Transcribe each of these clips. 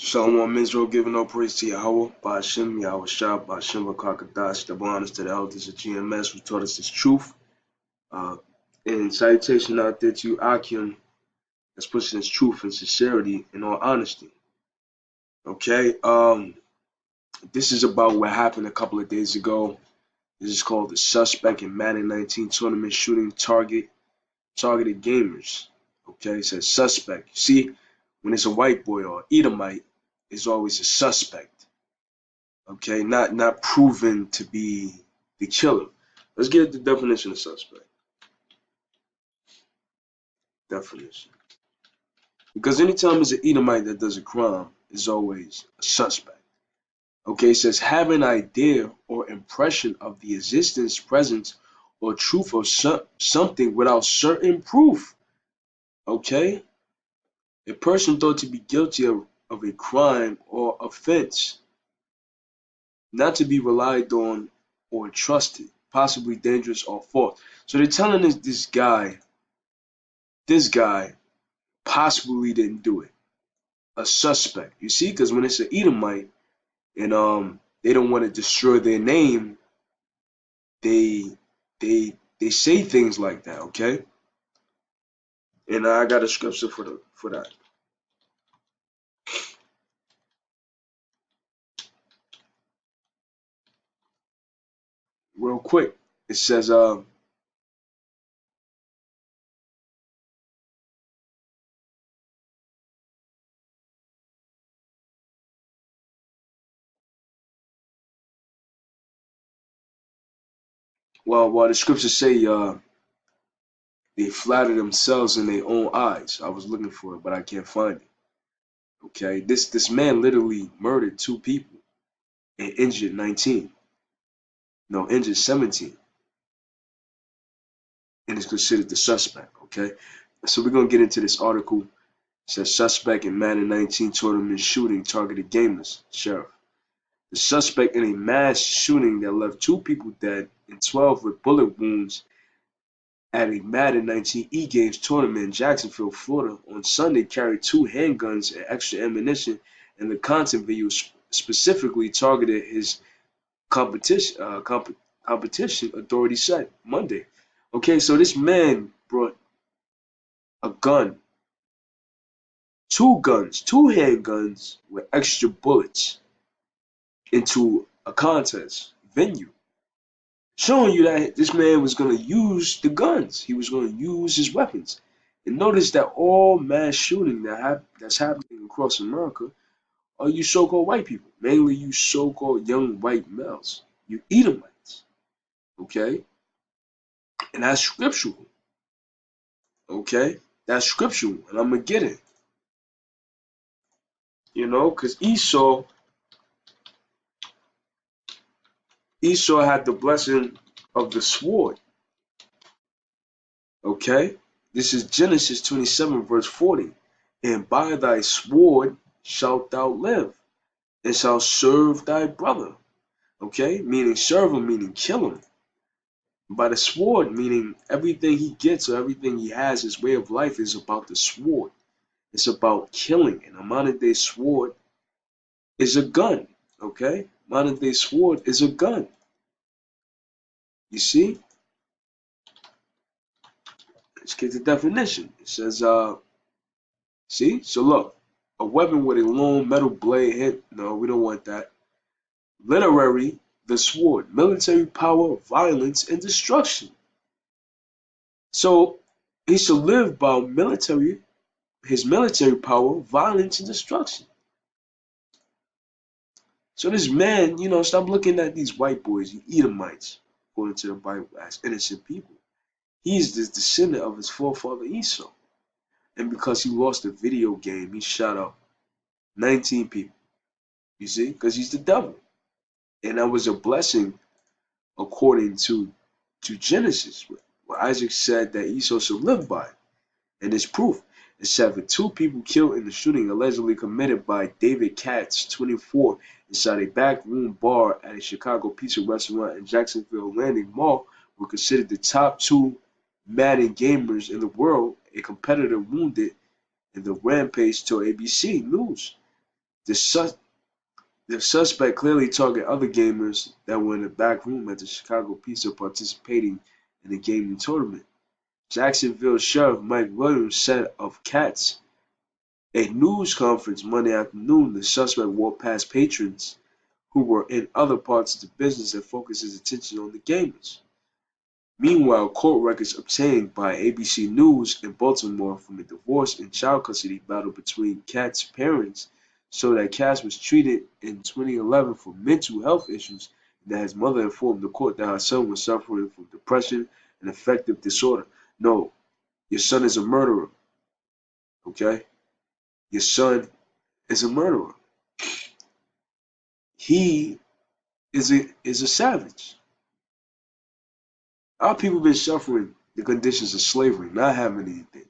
Shalom Israel, giving all praise to Yahweh, Ba'ashem, Yahweh Shah, Ba'ashem, Rakakadash, double honors to the elders of GMS who taught us this truth. Uh, and salutation out there to Akim that's pushing this truth and sincerity and all honesty. Okay, this is about what happened a couple of days ago. This is called the suspect in Madden 19 tournament shooting targeted gamers. Okay, it says suspect. See, when it's a white boy or Edomite, it's always a suspect. Okay, not proven to be the killer. Let's get the definition of suspect. Definition. Because anytime it's an Edomite that does a crime, it's always a suspect. Okay, it says have an idea or impression of the existence, presence, or truth of something without certain proof. Okay, a person thought to be guilty of a crime or offense, not to be relied on or trusted, possibly dangerous or false. So they're telling us this guy possibly didn't do it. A suspect. You see, because when it's an Edomite and they don't want to destroy their name, they they say things like that, okay? And I got a scripture for that. Real quick. It says well the scriptures say they flatter themselves in their own eyes. I was looking for it, but I can't find it. Okay, this man literally murdered two people and injured 19. No, injured 17, and is considered the suspect. Okay, so we're gonna get into this article. It says suspect in Madden 19 tournament shooting targeted gamers. Sheriff. The suspect in a mass shooting that left two people dead and 12 with bullet wounds at a Madden 19 E-Games tournament in Jacksonville, Florida on Sunday carried two handguns and extra ammunition, and the content video specifically targeted his competition, authorities said Monday. Okay, so this man brought a gun, two handguns with extra bullets into a contest venue, showing you that this man was going to use the guns. He was going to use his weapons. And notice that all mass shooting that's happening across America are you so-called white people, mainly you so-called young white males, you Edomites, okay? And that's scriptural, okay? That's scriptural, and I'm going to get it, because Esau had the blessing of the sword. Okay? This is Genesis 27, verse 40. And by thy sword shalt thou live, and shalt serve thy brother. Okay? Meaning serve him, meaning kill him. By the sword, meaning everything he gets or everything he has, his way of life is about the sword. It's about killing. And a modern day sword is a gun. Okay? Modern day sword is a gun. You see? Let's get the definition. It says, see? So look, a weapon with a long metal blade hit. No, we don't want that. Literary, the sword. Military power, violence, and destruction. So he should live by his military power, violence, and destruction. So this man, stop looking at these white boys, you Edomites, according to the Bible, as innocent people. He's the descendant of his forefather Esau. And because he lost a video game, he shot up 19 people. You see? Because he's the devil. And that was a blessing according to Genesis, where Isaac said that Esau should live by. And it's proof. It said the two people killed in the shooting allegedly committed by David Katz, 24, inside a backroom bar at a Chicago pizza restaurant in Jacksonville Landing Mall were considered the top two Madden gamers in the world. A competitor wounded in the rampage told ABC News. The, sus- the suspect clearly targeted other gamers that were in the back room at the Chicago Pizza participating in the gaming tournament. Jacksonville Sheriff Mike Williams said of Katz, a news conference Monday afternoon, the suspect walked past patrons who were in other parts of the business and focused his attention on the gamers. Meanwhile, court records obtained by ABC News in Baltimore from a divorce and child custody battle between Katz's parents show that Katz was treated in 2011 for mental health issues and that his mother informed the court that her son was suffering from depression and affective disorder. No, your son is a murderer, okay? Your son is a murderer. He is a savage. Our people been suffering the conditions of slavery, not having anything.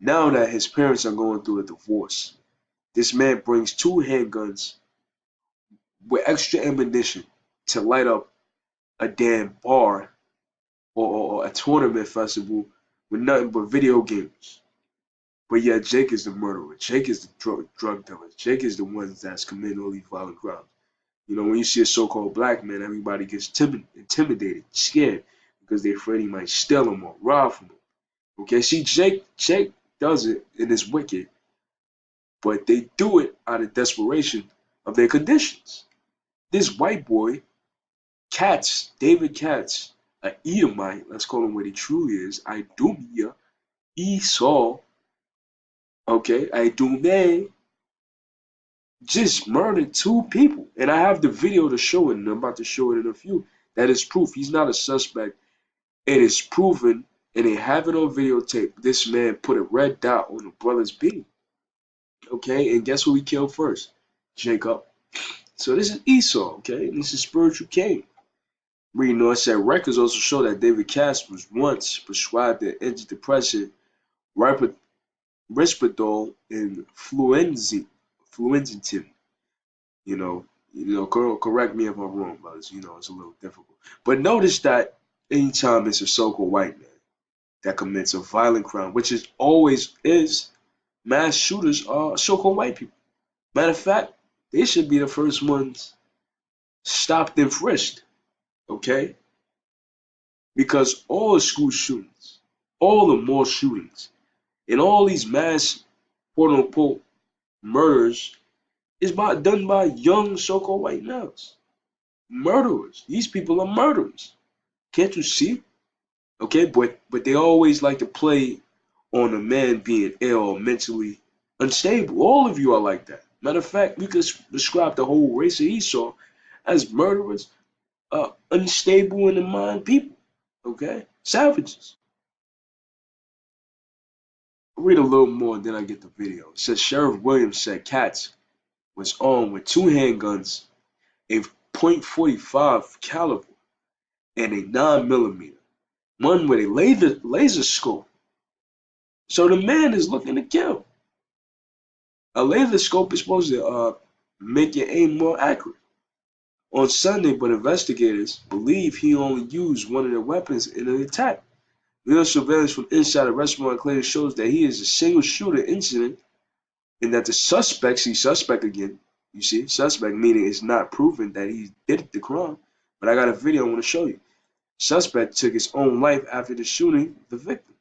Now that his parents are going through a divorce, this man brings two handguns with extra ammunition to light up a damn bar or a tournament festival with nothing but video games. But yet Jake is the murderer. Jake is the drug dealer. Jake is the one that's committing all these violent crimes. You know, when you see a so-called black man, everybody gets intimidated, scared, because they're afraid he might steal them or rob from them. Okay, see, Jake does it and is wicked, but they do it out of desperation of their conditions. This white boy, Katz, David Katz, an Edomite, let's call him what he truly is, Idumea, Esau, okay, Idume, just murdered two people. And I have the video to show it, and I'm about to show it in a few. That is proof. He's not a suspect. It is proven, and they have it on videotape. This man put a red dot on the brother's beam. Okay, and guess who he killed first? Jacob. So this is Esau, okay? And this is spiritual Cain. You know, it said records also show that David Cass was once prescribed an antidepressant, Risperdal, and fluentin. Correct me if I'm wrong, brothers. You know, it's a little difficult. But notice that anytime it's a so-called white man that commits a violent crime, which is always is, mass shooters are so-called white people. Matter of fact, they should be the first ones stopped and frisked, okay? Because all the school shootings, all the mall shootings, and all these mass quote unquote murders is done by young so-called white males. Murderers. These people are murderers. Can't you see? Okay, but they always like to play on a man being ill or mentally unstable. All of you are like that. Matter of fact, we could describe the whole race of Esau as murderers, unstable in the mind people. Okay? Savages. I'll read a little more and then I get the video. It says Sheriff Williams said Katz was armed with two handguns, a .45 caliber, and a 9mm, one with a laser scope. So the man is looking to kill. A laser scope is supposed to make your aim more accurate. On Sunday, but investigators believe he only used one of the weapons in an attack. Video surveillance from inside a restaurant clearly shows that he is a single shooter incident and that the suspect, see suspect again, you see, suspect meaning it's not proven that he did the crime. But I got a video I want to show you. Suspect took his own life after the shooting the victims.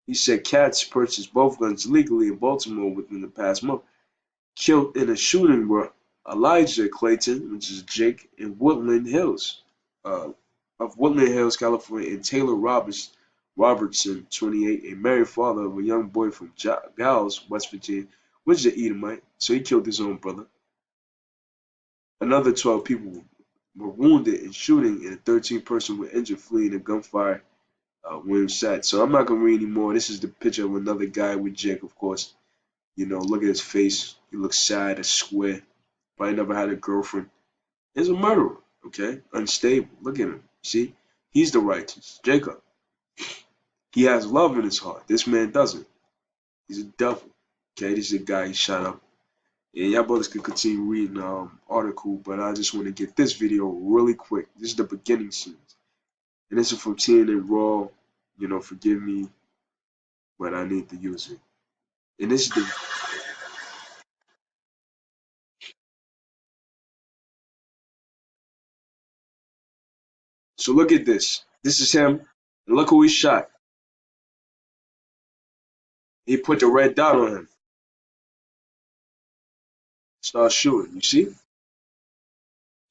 He said Katz purchased both guns legally in Baltimore within the past month. Killed in a shooting were Elijah Clayton, which is Jake, in Woodland Hills, of Woodland Hills, California, and Taylor Robertson, 28, a married father of a young boy from Giles, West Virginia, which is an Edomite, so he killed his own brother. Another 12 people were wounded in shooting, and 13 persons were injured fleeing a gunfire Williams said. So I'm not going to read anymore. This is the picture of another guy with Jake, of course. You know, look at his face. He looks sad, a square. Probably never had a girlfriend. He's a murderer, okay? Unstable. Look at him. See? He's the righteous. Jacob. He has love in his heart. This man doesn't. He's a devil. Okay? This is a guy he shot up. And y'all brothers can continue reading the article, but I just want to get this video really quick. This is the beginning scenes. And this is from TNN Raw. You know, forgive me, but I need to use it. And this is the So look at this. This is him. And look who he shot. He put the red dot on him. Start shooting. You see?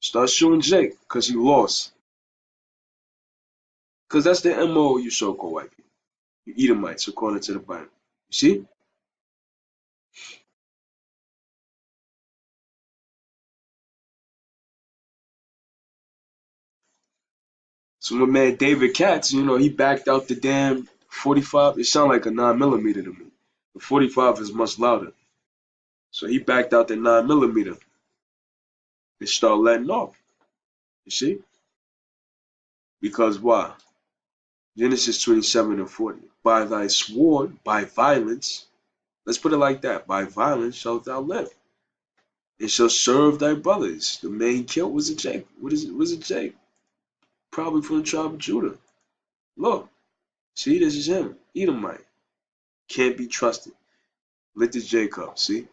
Start shooting Jake because he lost. Because that's the MO, you so-called white people. You Edomites, according to the Bible. You see? So my man David Katz, he backed out the damn 45. It sounded like a 9mm to me. The 45 is much louder. So he backed out the 9mm and started letting off. You see? Because why? Genesis 27 and 40. By thy sword, by violence, let's put it like that. By violence shalt thou live, and shall serve thy brothers. The man he killed was a Jake. What is it? Was it Jake? Probably from the tribe of Judah. Look, see, this is him. Edomite. Can't be trusted. Lit the Jacob, see?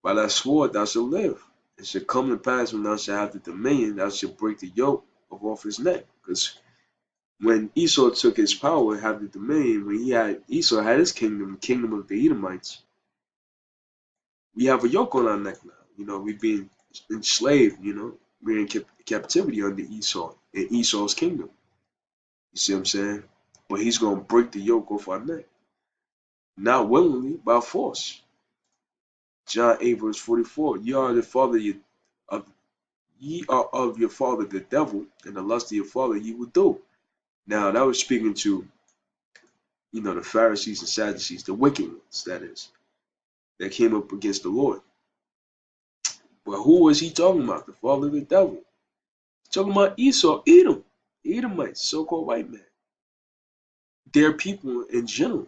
By thy sword thou shalt live. It shall come to pass when thou shalt have the dominion, thou shalt break the yoke of off his neck. Because when Esau took his power, have the dominion, when Esau had his kingdom, the kingdom of the Edomites, we have a yoke on our neck now. We've been enslaved, we're in captivity under Esau, in Esau's kingdom. You see what I'm saying? But he's going to break the yoke off our neck. Not willingly, by force. John 8 verse 44. Of ye are of your father the devil, and the lust of your father ye will do. Now that was speaking to, the Pharisees and Sadducees, the wicked ones, that is, that came up against the Lord. But who was he talking about? The father of the devil. He's talking about Esau, Edom, Edomites, so-called white man. Their people in general.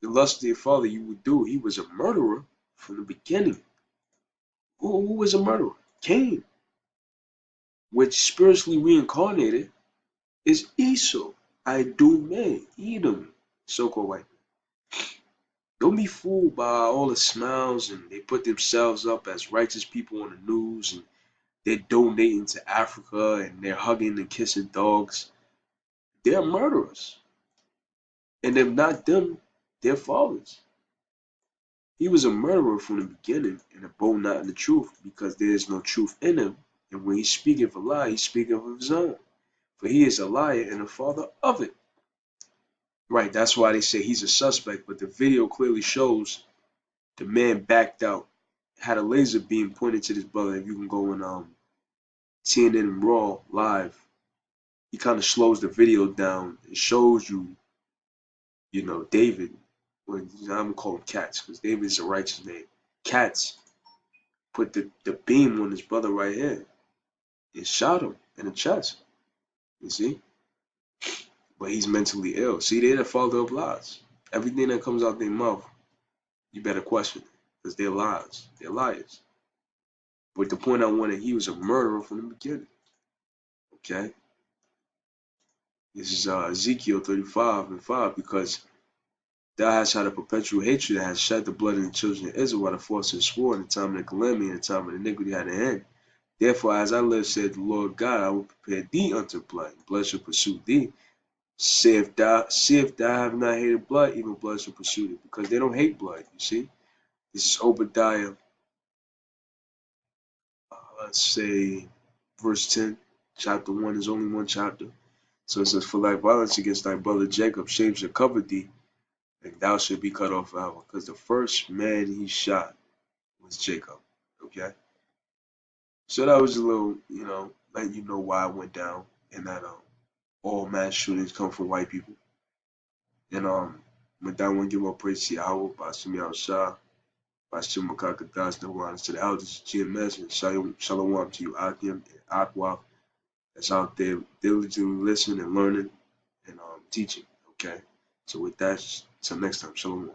The lust of their father you would do. He was a murderer from the beginning. Who was a murderer? Cain, which spiritually reincarnated is Esau, Idumea, Edom, so-called white man. Don't be fooled by all the smiles and they put themselves up as righteous people on the news and they're donating to Africa and they're hugging and kissing dogs. They're murderers. And if not them, their fathers. He was a murderer from the beginning and abode not in the truth because there is no truth in him. And when he speaketh a lie, he speaketh of his own. For he is a liar and a father of it. Right, that's why they say he's a suspect, but the video clearly shows the man backed out, had a laser beam pointed to this brother. If you can go on CNN Raw live, he kind of slows the video down. It shows you, David, I'm gonna call him Katz, because David is a righteous man. Katz put the beam on his brother right here and shot him in the chest. You see? But he's mentally ill. See, they're the father of lies. Everything that comes out their mouth, you better question it, because they're lies. They're liars. But the point I wanted, he was a murderer from the beginning. Okay? This is Ezekiel 35 and 5, because thou hast had a perpetual hatred that has shed the blood of the children of Israel by the force and sword in the time of the calamity and the time of iniquity had an end. Therefore, as I live, said the Lord God, I will prepare thee unto blood. Blood shall pursue thee. See if thou have not hated blood, even blood shall pursue thee. Because they don't hate blood, you see. This is Obadiah, let's say, verse 10. Chapter 1 is only one chapter. So it says, for thy violence against thy brother Jacob, shame shall cover thee, and thou shalt be cut off forever. Because the first man he shot was Jacob. Okay? So that was a little, letting you know why it went down, and that all mass shootings come from white people. And with that one, give all praise to Yahweh, Bashim Yahushua, Bashim Makakadas, the ones to the elders, GMS, and Shalom to you, Akim and Aqua, that's out there diligently listening and learning and teaching. Okay? So with that, till next time, Shalom.